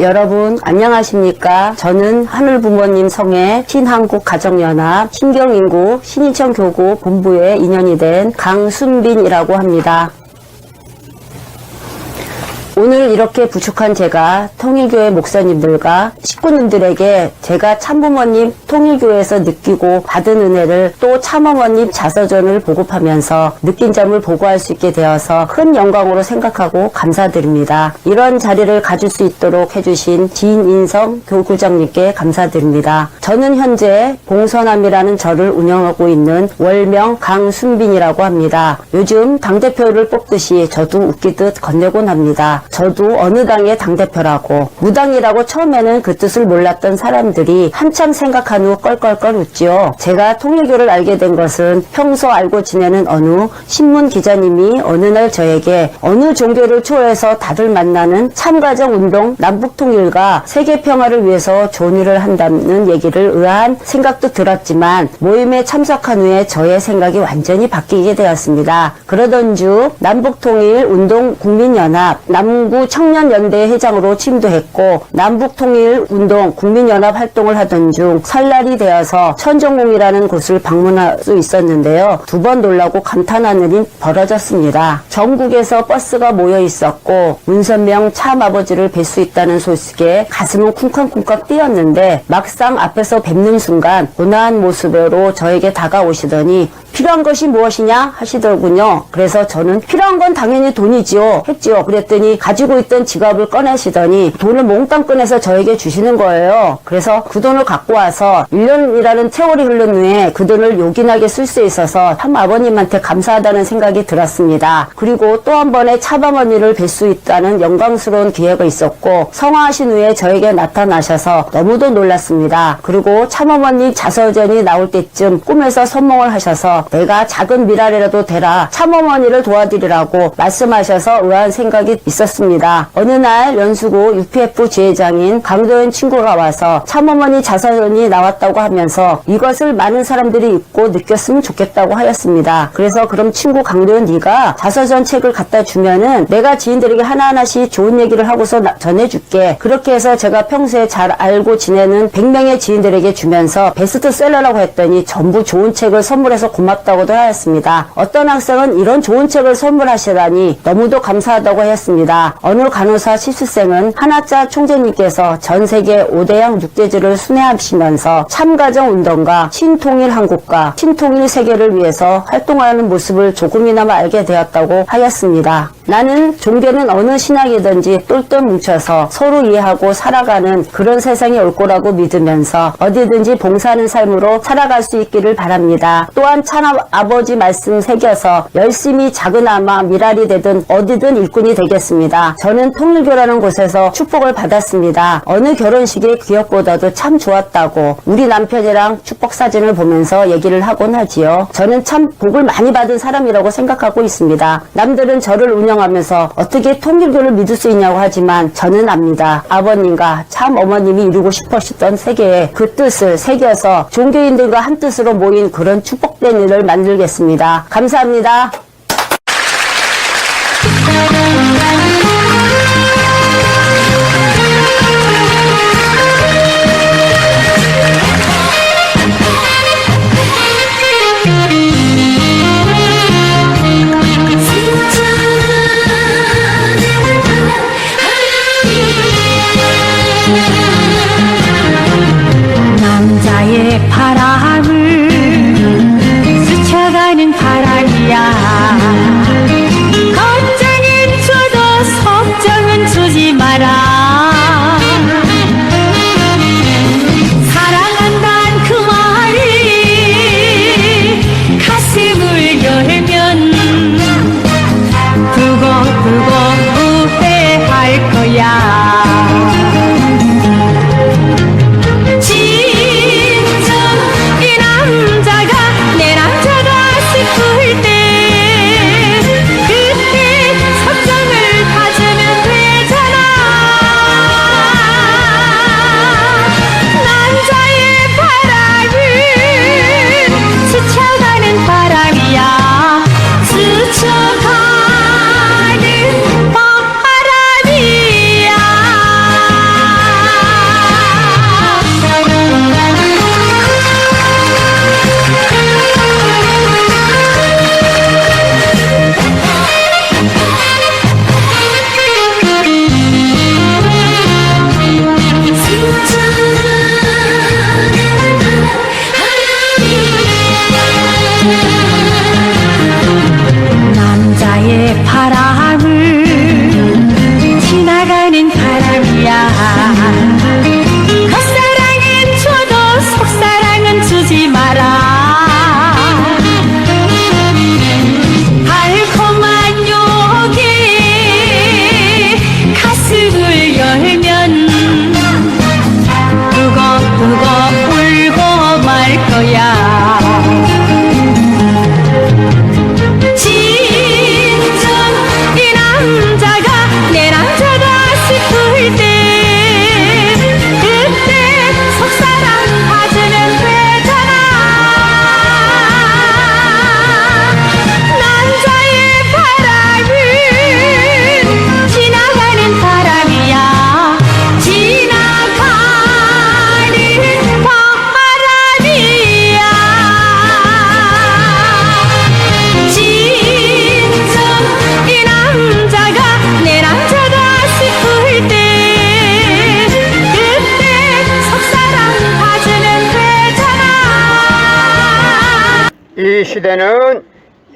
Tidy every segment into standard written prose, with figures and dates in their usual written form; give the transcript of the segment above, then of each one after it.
여러분 안녕하십니까? 저는 하늘부모님 성의 신한국가정연합 신경인구 신인천교구 본부에 인연이 된 강순빈이라고 합니다. 오늘 이렇게 부족한 제가 통일교회 목사님들과 식구님들에게 제가 참부모님 통일교회에서 느끼고 받은 은혜를 또 참어머님 자서전을 보급하면서 느낀 점을 보고할 수 있게 되어서 큰 영광으로 생각하고 감사드립니다. 이런 자리를 가질 수 있도록 해주신 지인인성 교구장님께 감사드립니다. 저는 현재 봉선함이라는 절을 운영하고 있는 월명 강순빈이라고 합니다. 요즘 당대표를 뽑듯이 저도 웃기듯 건네곤 합니다. 저도 어느 당의 당대표라고 무당이라고 처음에는 그 뜻을 몰랐던 사람들이 한참 생각한 후 껄껄껄 웃지요. 제가 통일교를 알게 된 것은 평소 알고 지내는 어느 신문 기자님이 어느 날 저에게 어느 종교를 초월해서 다들 만나는 참가정운동 남북통일과 세계평화를 위해서 좋은 일을 한다는 얘기를 의아한 생각도 들었지만 모임에 참석한 후에 저의 생각이 완전히 바뀌게 되었습니다. 그러던 중 남북통일운동국민연합 남구 청년연대 회장으로 취임도 남북통일운동 국민연합 활동을 하던 중 설날이 되어서 천정궁이라는 곳을 방문할 수 있었는데요. 두 번 놀라고 감탄하는 일이 벌어졌습니다. 전국에서 버스가 모여 있었고 문선명 참아버지를 뵐 수 있다는 소식에 가슴은 쿵쾅쿵쾅 뛰었는데 막상 앞에서 뵙는 순간 온화한 모습으로 저에게 다가오시더니 필요한 것이 무엇이냐 하시더군요. 그래서 저는 필요한 건 당연히 돈이지요 했지요. 그랬더니 가지고 있던 지갑을 꺼내시더니 돈을 몽땅 꺼내서 저에게 주시는 거예요. 그래서 그 돈을 갖고 와서 1년이라는 세월이 흐른 후에 그 돈을 요긴하게 쓸 수 있어서 참 아버님한테 감사하다는 생각이 들었습니다. 그리고 또 한 번의 차바머니를 뵐 수 있다는 영광스러운 기회가 있었고 성화하신 후에 저에게 나타나셔서 너무도 놀랐습니다. 그리고 참어머니 자서전이 나올 때쯤 꿈에서 선몽을 하셔서 내가 작은 미랄이라도 되라 참어머니를 도와드리라고 말씀하셔서 의아한 생각이 있었습니다. 어느 날 연수구 UPF 지회장인 강도현 친구가 와서 참어머니 자서전이 나왔다고 하면서 이것을 많은 사람들이 읽고 느꼈으면 좋겠다고 하였습니다. 그래서 그럼 친구 강도현 네가 자서전 책을 갖다 주면은 내가 지인들에게 하나하나씩 좋은 얘기를 하고서 전해줄게. 그렇게 해서 제가 평소에 잘 알고 지내는 100명의 지인들에게 주면서 베스트셀러라고 했더니 전부 좋은 책을 선물해서 고맙다고도 하였습니다. 어떤 학생은 이런 좋은 책을 선물하시다니 너무도 감사하다고 하였습니다. 어느 간호사 실습생은 하나짜 총재님께서 전 세계 5대양 6대주를 순회하시면서 참가정운동과 신통일한국과 신통일 세계를 위해서 활동하는 모습을 조금이나마 알게 되었다고 하였습니다. 나는 종교는 어느 신학이든지 똘똘 뭉쳐서 서로 이해하고 살아가는 그런 세상이 올 거라고 믿으면서 어디든지 봉사하는 삶으로 살아갈 수 있기를 바랍니다. 또한 참아버지 말씀 새겨서 열심히 작은아마 미랄이 되든 어디든 일꾼이 되겠습니다. 저는 통일교라는 곳에서 축복을 받았습니다. 어느 결혼식의 기억보다도 참 좋았다고 우리 남편이랑 축복 사진을 보면서 얘기를 하곤 하지요. 저는 참 복을 많이 받은 사람이라고 생각하고 있습니다. 남들은 저를 운영하면서 어떻게 통일교를 믿을 수 있냐고 하지만 저는 압니다. 아버님과 참 어머님이 이루고 싶으셨던 세계에 그 뜻을 새겨서 종교인들과 한 뜻으로 모인 그런 축복된 일을 만들겠습니다. 감사합니다. 남자의 바람을 스쳐가는 바람이야. 건장인 저도 이 시대는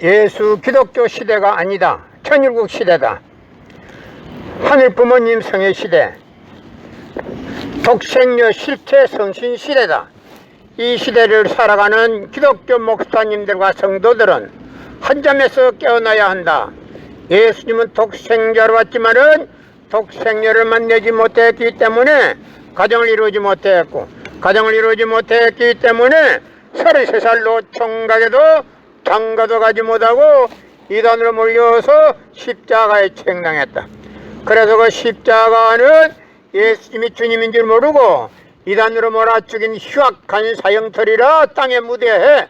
예수 기독교 시대가 아니다. 천일국 시대다. 하늘 부모님 성의 시대, 독생녀 실체 성신 시대다. 이 시대를 살아가는 기독교 목사님들과 성도들은 한 점에서 깨어나야 한다. 예수님은 독생자로 왔지만은 독생녀를 만나지 못했기 때문에 가정을 이루지 못했고, 가정을 이루지 못했기 때문에 33살로 총각에도 장가도 가지 못하고 이단으로 몰려서 십자가에 책당했다. 그래서 그 십자가는 예수님이 주님인 줄 모르고 이단으로 몰아 죽인 흉악한 사형털이라 땅에 무대해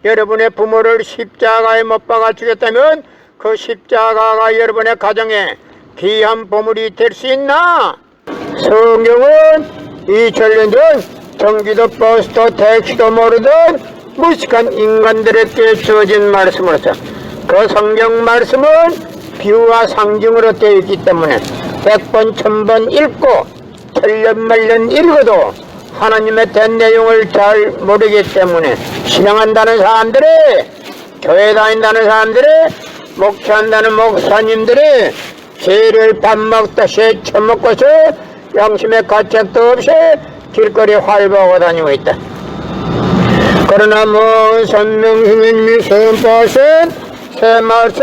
여러분의 부모를 십자가에 못 박아 죽였다면 그 십자가가 여러분의 가정에 귀한 보물이 될 수 있나? 성경은 2000년 전 전기도 버스도 택시도 모르던 무식한 인간들에게 주어진 말씀으로서 그 성경 말씀은 비유와 상징으로 되어 있기 때문에 100번 1000번 읽고 천년만년 읽어도 하나님의 된 내용을 잘 모르기 때문에 신앙한다는 사람들이, 교회 다닌다는 사람들이, 목회한다는 목사님들이 죄를 밥 먹듯이 처먹고서 양심의 가책도 없이 길거리 활보하고 다니고 있다. 그러나 선명승님이 선포하신 새 말씀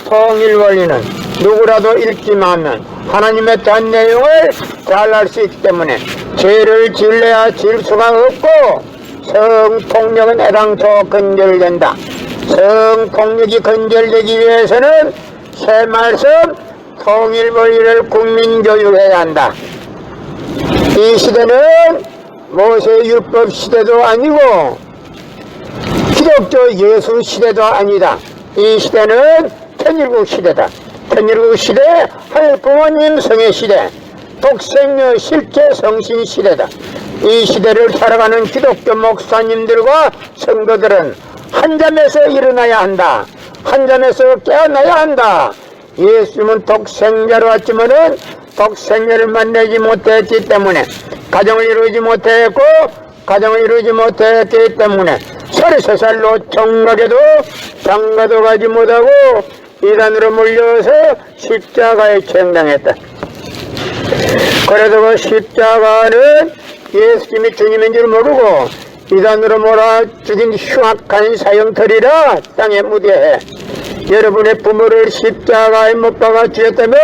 통일 원리는 누구라도 읽기만 하면 하나님의 된 내용을 잘 알 수 있기 때문에 죄를 지을래야 지을 수가 없고 성폭력은 애당초 근절된다. 성폭력이 근절되기 위해서는 새 말씀 통일 원리를 국민교육해야 한다. 이 시대는 모세율법 시대도 아니고 기독교 예수 시대도 아니다. 이 시대는 천일국 시대다. 천일국 시대, 하늘 부모님 성의 시대, 독생녀 실제 성신 시대다. 이 시대를 살아가는 기독교 목사님들과 성도들은 한 점에서 일어나야 한다. 한 점에서 깨어나야 한다. 예수님은 독생자로 왔지만은 독생녀를 만나지 못했기 때문에 가정을 이루지 못했고, 가정을 이루지 못했기 때문에 33살로 총각에도 장가도 가지 못하고 이단으로 몰려서 십자가에 책당했다. 그래도 그 십자가는 예수님이 주님인 줄 모르고 이단으로 몰아 죽인 흉악한 사형털이라 땅에 무대해 여러분의 부모를 십자가에 못 박아 죽였다면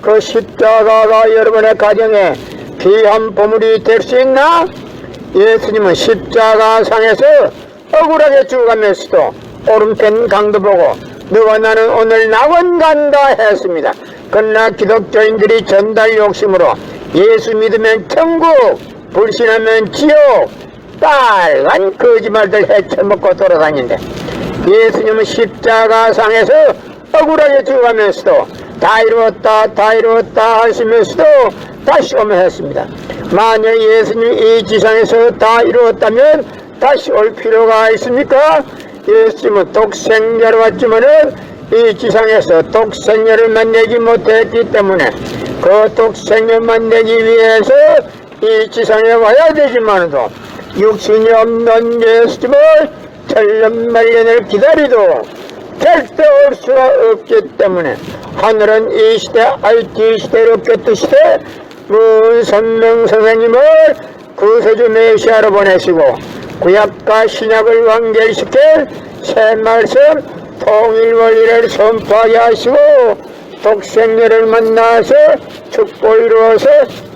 그 십자가가 여러분의 가정에 귀한 보물이 될 수 있나? 예수님은 십자가 상에서 억울하게 죽어가면서도 오른편 강도 보고 너와 나는 오늘 낙원 간다 했습니다. 그러나 기독교인들이 전달 욕심으로 예수 믿으면 천국, 불신하면 지옥, 빨간 거짓말들 헤쳐먹고 돌아다니는데 예수님은 십자가 상에서 억울하게 죽어가면서도 다 이루었다 하시면서도 다시 오면 했습니다. 만약 예수님이 이 지상에서 다 이루었다면 다시 올 필요가 있습니까? 예수님은 독생자로 왔지만은 이 지상에서 독생녀를 만나지 못했기 때문에 그 독생녀 만나기 위해서 이 지상에 와야 되지만도 육신이 없는 예수님을 천년만년을 기다리도 절대 올 수가 없기 때문에 하늘은 이 시대 IT 시대로 꼈듯 시대 문선명 선생님을 구세주 메시아로 보내시고 구약과 신약을 완결시킬 새 말씀 통일 원리를 선포하게 하시고 독생녀를 만나서 축복을 이루어서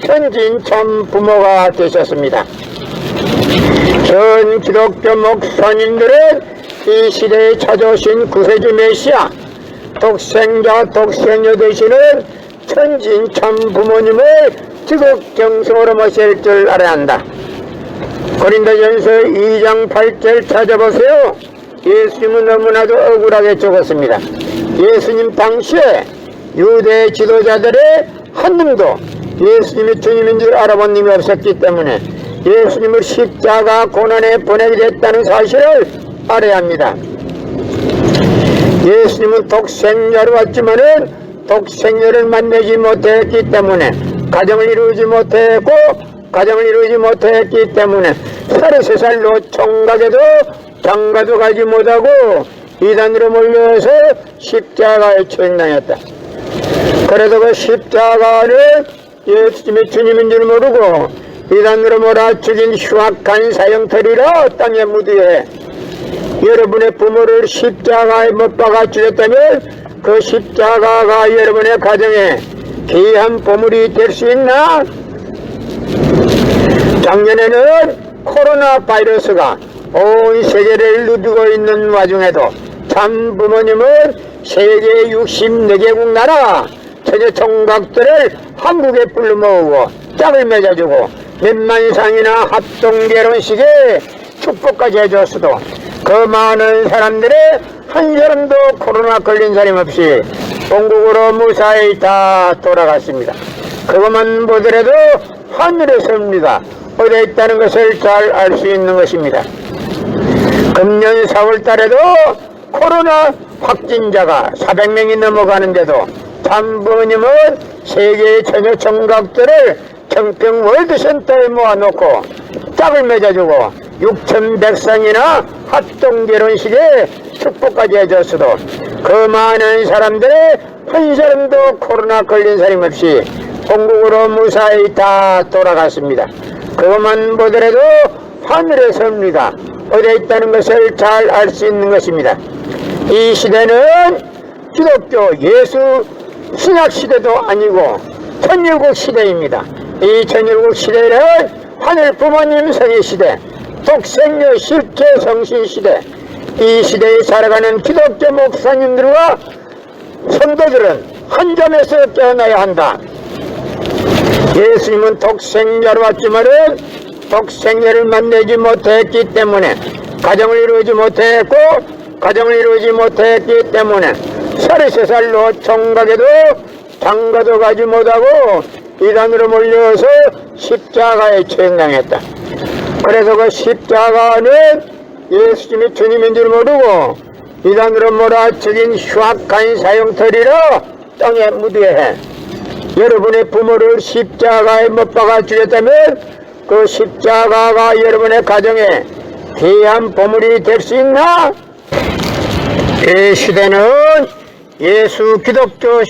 천진 참 부모가 되셨습니다. 전 기독교 목사님들은 이 시대에 찾아오신 구세주 메시아 독생자 독생녀 되시는 천진 참 부모님을 지극정성으로 모실 줄 알아야 한다. 고린도전서 2장 8절 찾아보세요. 예수님은 너무나도 억울하게 죽었습니다. 예수님 당시에 유대 지도자들의 한 놈도 예수님이 주님인 줄 알아본 놈이 없었기 때문에 예수님을 십자가 고난에 보내게 됐다는 사실을 알아야 합니다. 예수님은 독생자로 왔지만은 독생녀를 만나지 못했기 때문에 가정을 이루지 못했고 가정을 이루지 못했기 때문에 33살로 총각에도 장가도 가지 못하고 이단으로 몰려서 십자가에 처형당했다. 그래도 그 십자가를 예수님이 주님인 줄 모르고 이단으로 몰아죽인 흉악한 사형터리라 땅에 묻으에 여러분의 부모를 십자가에 못 박아 죽였다면 그 십자가가 여러분의 가정에 귀한 보물이 될 수 있나? 작년에는 코로나 바이러스가 온 세계를 누비고 있는 와중에도 참 부모님은 세계 64개국 나라 처녀 총각들을 한국에 불러모으고 짝을 맺어주고 몇만 상이나 합동결혼식에 축복까지 해줬어도 그 많은 사람들의 한 사람도 코로나 걸린 사람 없이 본국으로 무사히 다 돌아갔습니다. 그것만 보더라도 하늘에 섭니다. 어디에 있다는 것을 잘 알 수 있는 것입니다. 금년 4월 달에도 코로나 확진자가 400명이 넘어가는데도 참부모님은 세계의 처녀 총각들을 청평 월드센터에 모아놓고 짝을 맺어주고 6,100상이나 합동결혼식에 축복까지 해줬어도 그 많은 사람들의 한 사람도 코로나 걸린 사람 없이 본국으로 무사히 다 돌아갔습니다. 그것만 보더라도 하늘에 섭니다. 어디에 있다는 것을 잘 알 수 있는 것입니다. 이 시대는 기독교 예수 신약 시대도 아니고 천일국 시대입니다. 이 천일국 시대는 하늘 부모님 성의 시대, 독생녀 실제 성신 시대, 이 시대에 살아가는 기독교 목사님들과 성도들은 한 점에서 깨어나야 한다. 예수님은 독생녀로 왔지만은 독생녀를 만나지 못했기 때문에 가정을 이루지 못했고 가정을 이루지 못했기 때문에 33살로 총각에도 장가도 가지 못하고 이단으로 몰려서 십자가에 처형당했다. 그래서 그 십자가는 예수님이 주님인 줄 모르고 이단으로 몰아죽인 흉악한 사형터리라 땅에 묻어야 해. 여러분의 부모를 십자가에 못 박아 죽였다면 그 십자가가 여러분의 가정에 귀한 보물이 될 수 있나? 이 시대는 예수 기독교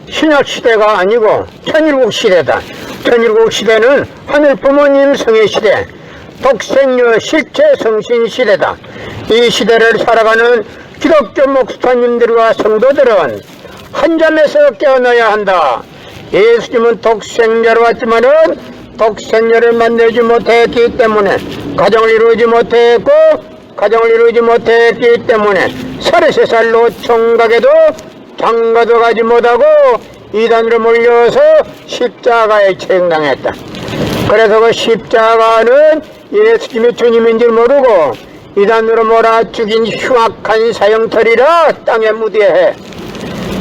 신약 시대가 아니고 천일국 시대다. 천일국 시대는 하늘 부모님 성의 시대, 독생녀 실체 성신 시대다. 이 시대를 살아가는 기독교 목사님들과 성도들은 한 점에서 깨어나야 한다. 예수님은 독생자로 왔지만은 독생녀를 만나지 못했기 때문에 가정을 이루지 못했고 가정을 이루지 못했기 때문에 33살로 총각에도 장가도 가지 못하고 이단으로 몰려서 십자가에 처형당했다. 그래서 그 십자가는 예수님이 주님인 줄 모르고 이단으로 몰아 죽인 흉악한 사형터리라 땅에 묻어야 해.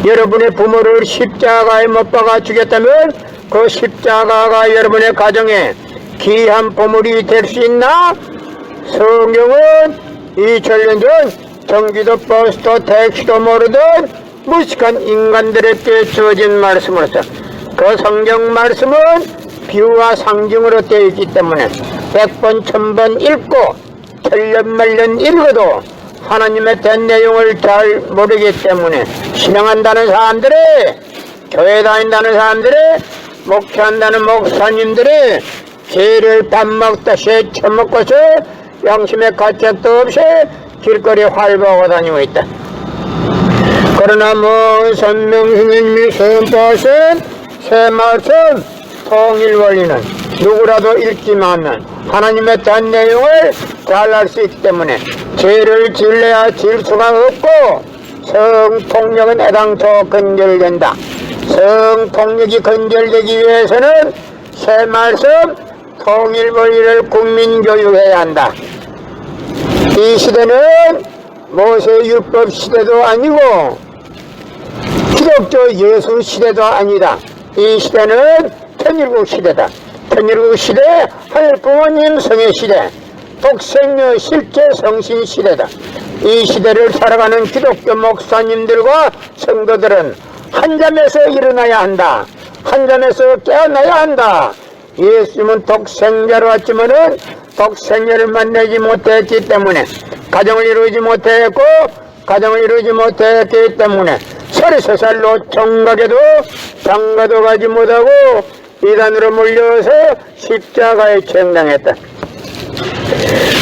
여러분의 부모를 십자가에 못 박아 죽였다면 그 십자가가 여러분의 가정에 귀한 보물이 될 수 있나? 성경은 2000년 전 경기도 버스도 택시도 모르던 무식한 인간들에게 주어진 말씀으로서 그 성경 말씀은 비유와 상징으로 되어 있기 때문에 100번 1000번 읽고 천년 말년 읽어도 하나님의 된 내용을 잘 모르기 때문에 신앙한다는 사람들이, 교회 다닌다는 사람들이, 목회한다는 목사님들이 죄를 밥 먹다시 처먹고서 양심의 가책도 없이 길거리에 활보하고 다니고 있다. 그러나 선명승님이 선포하신 새 말씀 통일 원리는 누구라도 읽기만 하나님의 된 내용을 잘 알 수 있기 때문에 죄를 질러야 질 수가 없고 성폭력은 애당초 근절된다. 성폭력이 근절되기 위해서는 새 말씀 통일 원리를 국민교육해야 한다. 이 시대는 모세 율법 시대도 아니고 기독교 예수 시대도 아니다. 이 시대는 천일국 시대다. 천일국 시대, 하늘 부모님 성의 시대, 독생녀 실제 성신 시대다. 이 시대를 살아가는 기독교 목사님들과 성도들은 한 잠에서 일어나야 한다. 한 잠에서 깨어나야 한다. 예수님은 독생자로 왔지만은 독생녀를 만나지 못했기 때문에 가정을 이루지 못했고 가정을 이루지 못했기 때문에 33살로 총각에도 장가도 가지 못하고 이단으로 몰려서 십자가에 처형당했다.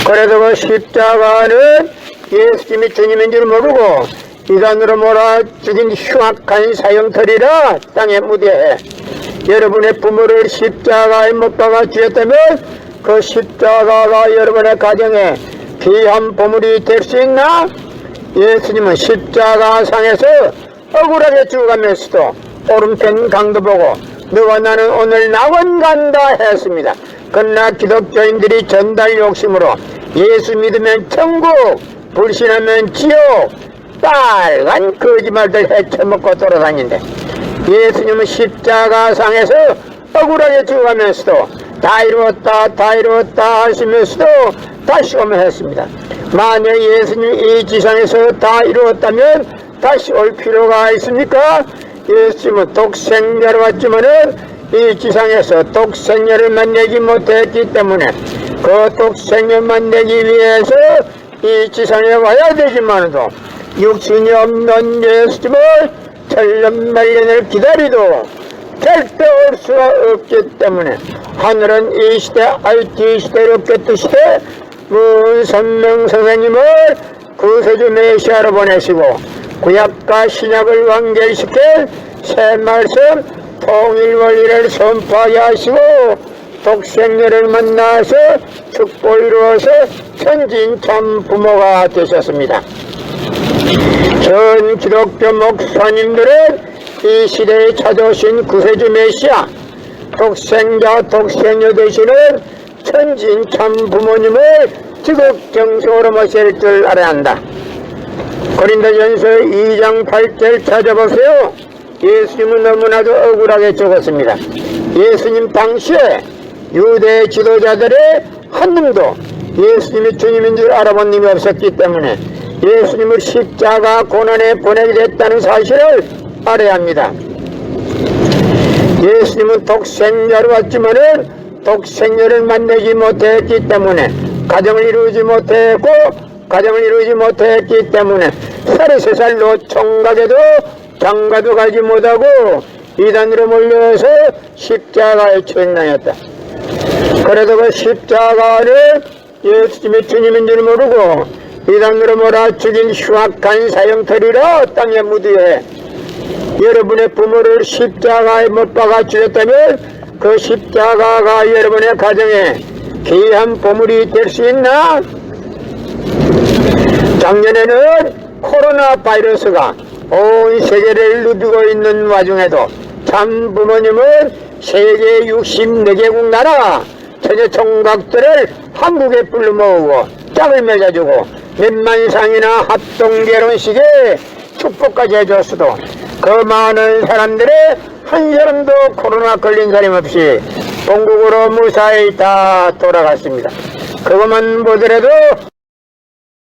그래도 그 십자가는 예수님이 주님인 줄 모르고 이단으로 몰아 죽인 흉악한 사형터리라 땅에 무대해 여러분의 부모를 십자가에 못 박아 주셨다면 그 십자가가 여러분의 가정에 귀한 보물이 될 수 있나? 예수님은 십자가상에서 억울하게 죽어가면서도 오른편 강도 보고 너와 나는 오늘 낙원 간다 했습니다. 그러나 기독교인들이 전달 욕심으로 예수 믿으면 천국, 불신하면 지옥, 빨간 거짓말들 헤쳐먹고 돌아다닌대. 예수님은 십자가상에서 억울하게 죽어가면서도 다 이루었다 하시면서도 다시 오면 했습니다. 만약 예수님이 이 지상에서 다 이루었다면 다시 올 필요가 있습니까? 예수님은 독생자로 왔지만은 이 지상에서 독생자를 만나지 못했기 때문에 그 독생자를 만나기 위해서 이 지상에 와야 되지만도 육신이 없는 예수님을 천년만년을 기다리도 절대 올 수가 없기 때문에 하늘은 이 시대 IT 시대를 없겠듯이되 문선명 선생님을 구세주 메시아로 보내시고 구약과 신약을 완결시킬 새 말씀 통일원리를 선포하게 하시고 독생녀를 만나서 축복을 이루어서 천진 참 부모가 되셨습니다. 전 기독교 목사님들은 이 시대에 찾아오신 구세주 메시아 독생자 독생녀 되시는 천진 참 부모님을 지극정성으로 모실 줄 알아야 한다. 고린도전서 2장 8절 찾아보세요. 예수님은 너무나도 억울하게 죽었습니다. 예수님 당시에 유대 지도자들의 한 놈도 예수님이 주님인 줄 알아본 놈이 없었기 때문에 예수님을 십자가 고난에 보내게 됐다는 사실을 알아야 합니다. 예수님은 독생자로 왔지만은 독생녀를 만나지 못했기 때문에 가정을 이루지 못했고 가정을 이루지 못했기 때문에 33살로 총각에도 장가도 가지 못하고 이단으로 몰려서 십자가에 처형당했다. 그래도 그 십자가는 예수님이 주님인 줄 모르고 이단으로 몰아 죽인 흉악한 사형터리라 땅에 묻으에 여러분의 부모를 십자가에 못 박아 주셨다면 그 십자가가 여러분의 가정에 귀한 보물이 될 수 있나? 작년에는 코로나 바이러스가 온 세계를 누비고 있는 와중에도 참 부모님은 세계 64개국 나라 처녀 총각들을 한국에 불러 모으고 짝을 맺어주고 몇만상이나 합동 결혼식에 축복까지 해줬어도 그 많은 사람들의 한 사람도 코로나 걸린 사람 없이 본국으로 무사히 다 돌아갔습니다. 그것만 보더라도